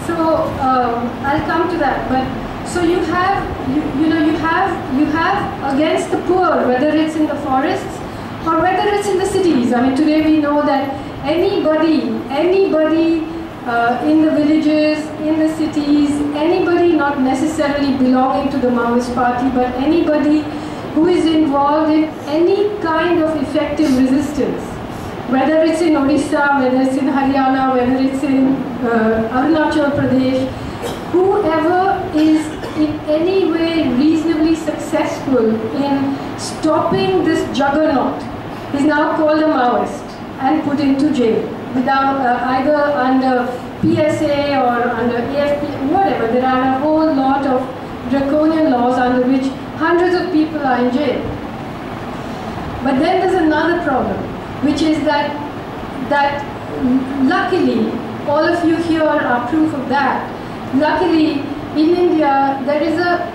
So I'll come to that. But so you have against the poor, whether it's in the forests or whether it's in the cities. I mean, today we know that anybody in the villages, in the cities, anybody not necessarily belonging to the Maoist party, but anybody who is involved in any kind of effective resistance, whether it's in Odisha, whether it's in Haryana, whether it's in Arunachal Pradesh, whoever is in any way reasonably successful in stopping this juggernaut is now called a Maoist and put into jail without either under PSA or under AFP, whatever. There are a whole lot of draconian laws under which hundreds of people are in jail. But then there's another problem, which is that luckily, all of you here are proof of that. Luckily, in India, there is a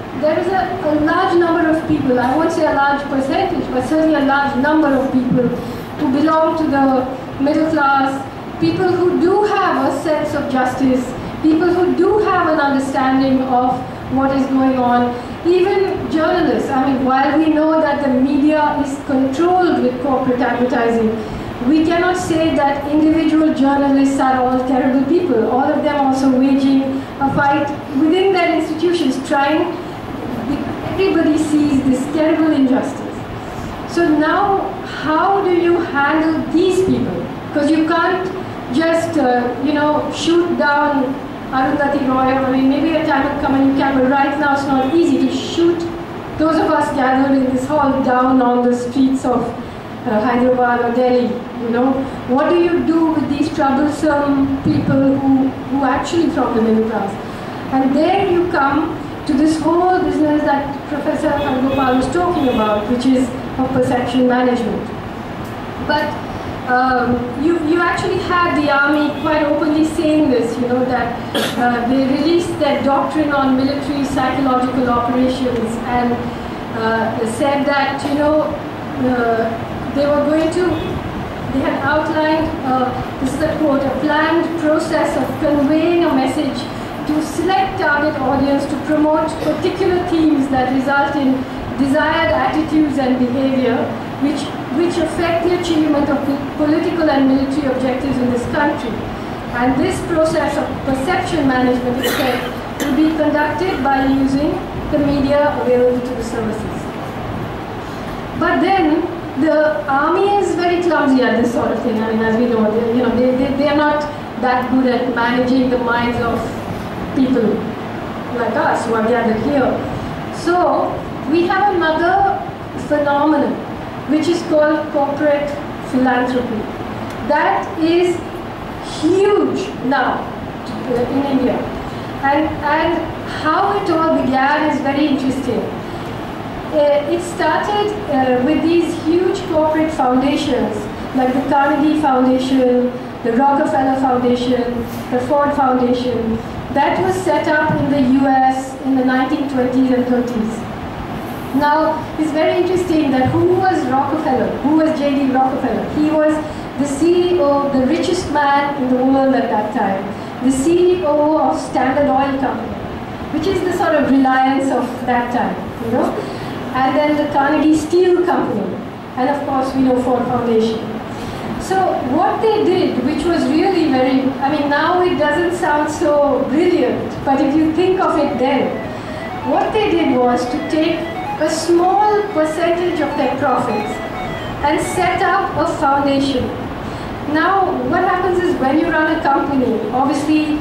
large number of people, I won't say a large percentage, but certainly a large number of people who belong to the middle class, people who do have a sense of justice, people who do have an understanding of what is going on, even journalists. I mean, while we know that the media is controlled with corporate advertising, we cannot say that individual journalists are all terrible people. All of them also waging a fight within their institutions, trying, everybody sees this terrible injustice. So now, how do you handle these people? Because you can't just, shoot down Arundhati Roy. I mean, maybe a time will come and you can, but right now it's not easy to shoot those of us gathered in this hall down on the streets of Hyderabad or Delhi. What do you do with these troublesome people who actually from the middle class? And there you come to this whole business that Professor Gopal was talking about, which is of perception management. But you actually had the army quite openly saying this, that they released their doctrine on military psychological operations and said that, they were going to, they had outlined, this is a quote, a planned process of conveying a message to select target audience to promote particular themes that result in desired attitudes and behavior which affect the achievement of political and military objectives in this country. And this process of perception management instead will be conducted by using the media available to the services. But then the army is very clumsy at this sort of thing. I mean, as we know, they are not that good at managing the minds of people like us who are gathered here. So we have another phenomenon which is called corporate philanthropy. That is huge now in India. And how it all began is very interesting. It started with these huge corporate foundations like the Carnegie Foundation, the Rockefeller Foundation, the Ford Foundation, that was set up in the US in the 1920s and 30s. Now, it's very interesting that who was Rockefeller? Who was J.D. Rockefeller? He was the CEO, the richest man in the world at that time, the CEO of Standard Oil Company, which is the sort of reliance of that time, and then the Carnegie Steel Company, and of course we know Ford Foundation. So what they did, which was really very, I mean, now it doesn't sound so brilliant, but if you think of it then, what they did was to take a small percentage of their profits and set up a foundation. Now, what happens is when you run a company, obviously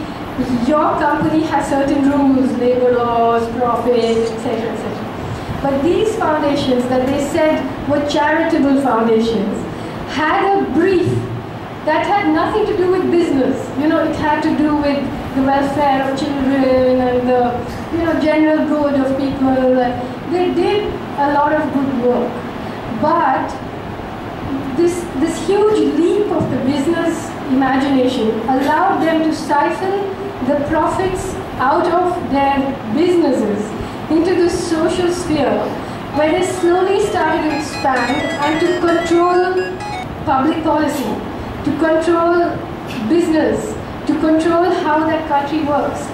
your company has certain rules, labor laws, profits, etc., etc. But these foundations that they said were charitable foundations had a brief that had nothing to do with business. It had to do with the welfare of children and the general good of people. They did a lot of good work. But this huge leap of the business imagination allowed them to siphon the profits out of their businesses into the social sphere, where they slowly started to expand and to control public policy, to control business, to to control how that country works.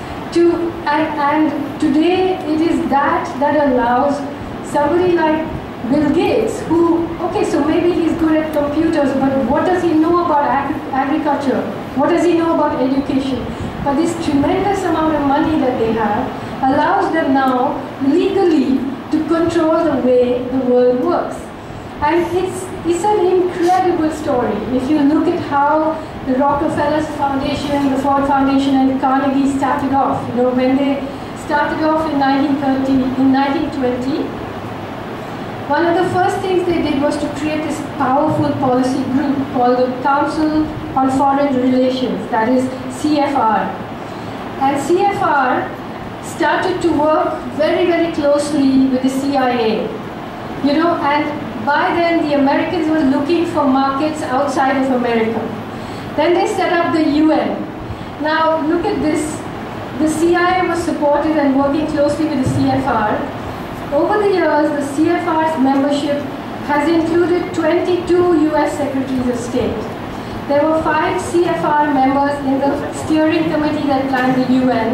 And today it is that allows somebody like Bill Gates, who, okay, so maybe he's good at computers, but what does he know about agriculture? What does he know about education? But this tremendous amount of money that they have allows them now legally to control the way the world works. And it's an incredible story. If you look at how the Rockefeller Foundation, the Ford Foundation, and Carnegie started off, when they started off in 1920, one of the first things they did was to create this powerful policy group called the Council on Foreign Relations, that is CFR. And CFR started to work very, very closely with the CIA. And by then the Americans were looking for markets outside of America. Then they set up the UN. Now look at this. The CIA was supported and working closely with the CFR. Over the years, the CFR's membership has included 22 US Secretaries of State. There were 5 CFR members in the steering committee that planned the UN,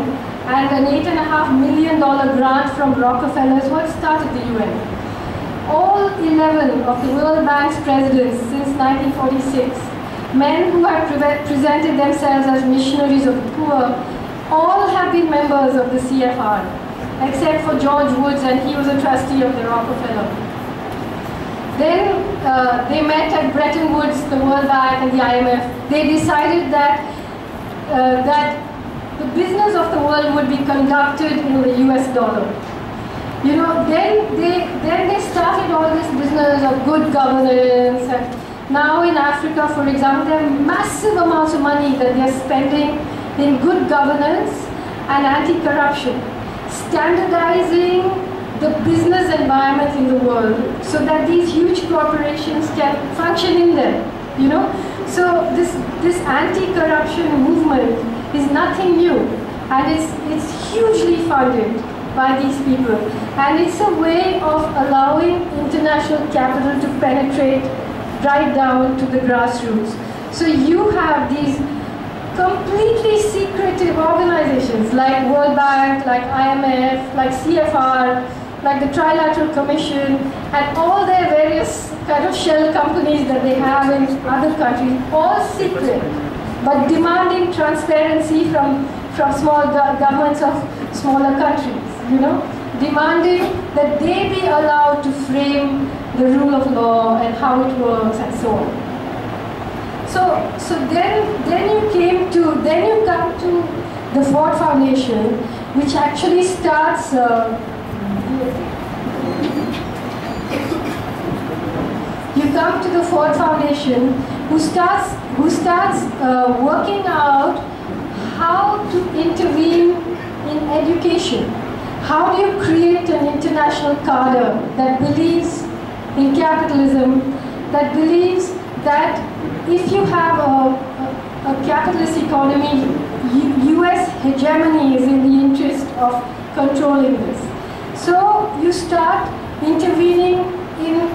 and an $8.5 million grant from Rockefeller's what started the UN. All 11 of the World Bank's presidents since 1946, men who have presented themselves as missionaries of the poor, all have been members of the CFR. Except for George Woods, and he was a trustee of the Rockefeller. Then they met at Bretton Woods, the World Bank and the IMF. They decided that the business of the world would be conducted in the US dollar. Then they started all this business of good governance. And now in Africa, for example, there are massive amounts of money that they are spending in good governance and anti-corruption, standardizing the business environment in the world so that these huge corporations can function in them, So this anti-corruption movement is nothing new, and it's hugely funded by these people. And it's a way of allowing international capital to penetrate right down to the grassroots. So you have these completely secretive organizations like World Bank, like IMF, like CFR, like the Trilateral Commission, and all their various kind of shell companies that they have in other countries, all secret, but demanding transparency from small governments of smaller countries, demanding that they be allowed to frame the rule of law and how it works and so on. So then you come to the Ford Foundation, which actually starts. You come to the Ford Foundation, who starts working out how to intervene in education. How do you create an international cadre that believes in capitalism, that believes that if you have a capitalist economy, US hegemony is in the interest of controlling this. So you start intervening in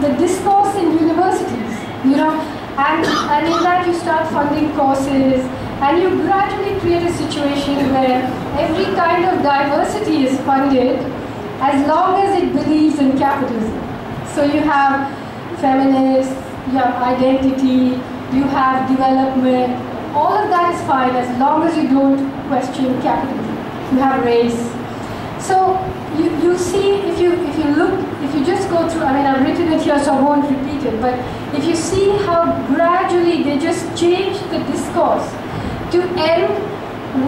the discourse in universities, and in that you start funding courses, and you gradually create a situation where every kind of diversity is funded as long as it believes in capitalism. So you have feminists, you have identity, you have development, all of that is fine as long as you don't question capitalism. You have race. So you see, if you just go through, I've written it here so I won't repeat it, but if you see how gradually they just change the discourse to end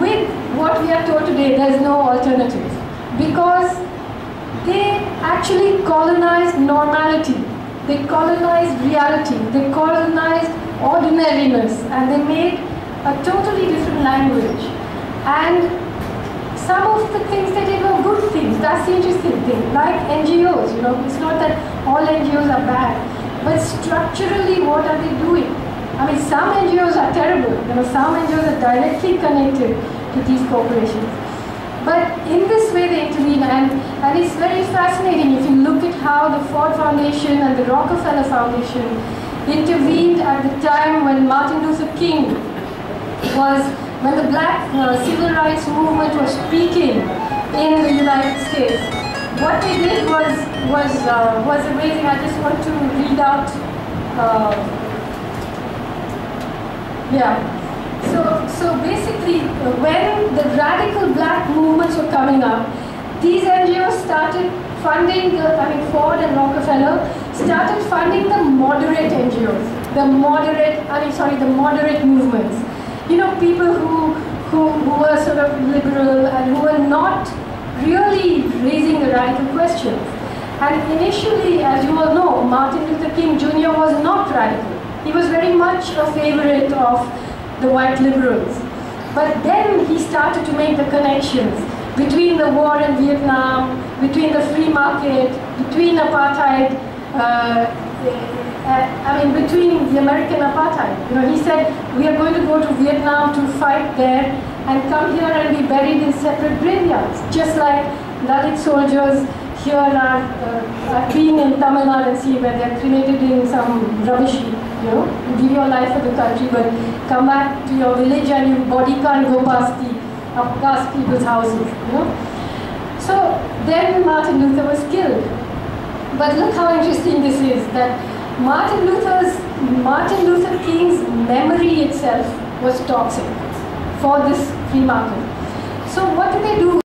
with what we are told today, there's no alternative. Because they actually colonized normality. They colonized reality, they colonized ordinariness, and they made a totally different language. And some of the things they did were good things. That's the interesting thing. Like NGOs, it's not that all NGOs are bad, but structurally, what are they doing? Some NGOs are terrible. Some NGOs are directly connected to these corporations. But in this way they intervene, and it's very fascinating if you look at how the Ford Foundation and the Rockefeller Foundation intervened at the time when Martin Luther King was when the black civil rights movement was peaking in the United States, what they did was amazing. I just want to read out. So basically, when the radical black movements were coming up, these NGOs started funding, Ford and Rockefeller started funding the moderate NGOs, the moderate movements. You know, people who were sort of liberal and who were not really raising the radical questions. And initially, as you all know, Martin Luther King Jr. was not radical. He was very much a favorite of the white liberals. But then he started to make the connections between the war in Vietnam, between the free market, between apartheid, between the American apartheid. You know, he said, we are going to go to Vietnam to fight there and come here and be buried in separate graveyards. Just like Dalit soldiers here are being in Tamil Nadu and see where they're cremated in some rubbish heap, you know, you give your life for the country, but come back to your village and your body can't go past people's houses, you know. So then Martin Luther was killed. But look how interesting this is, that Martin Luther King's memory itself was toxic for this free market. So what did they do?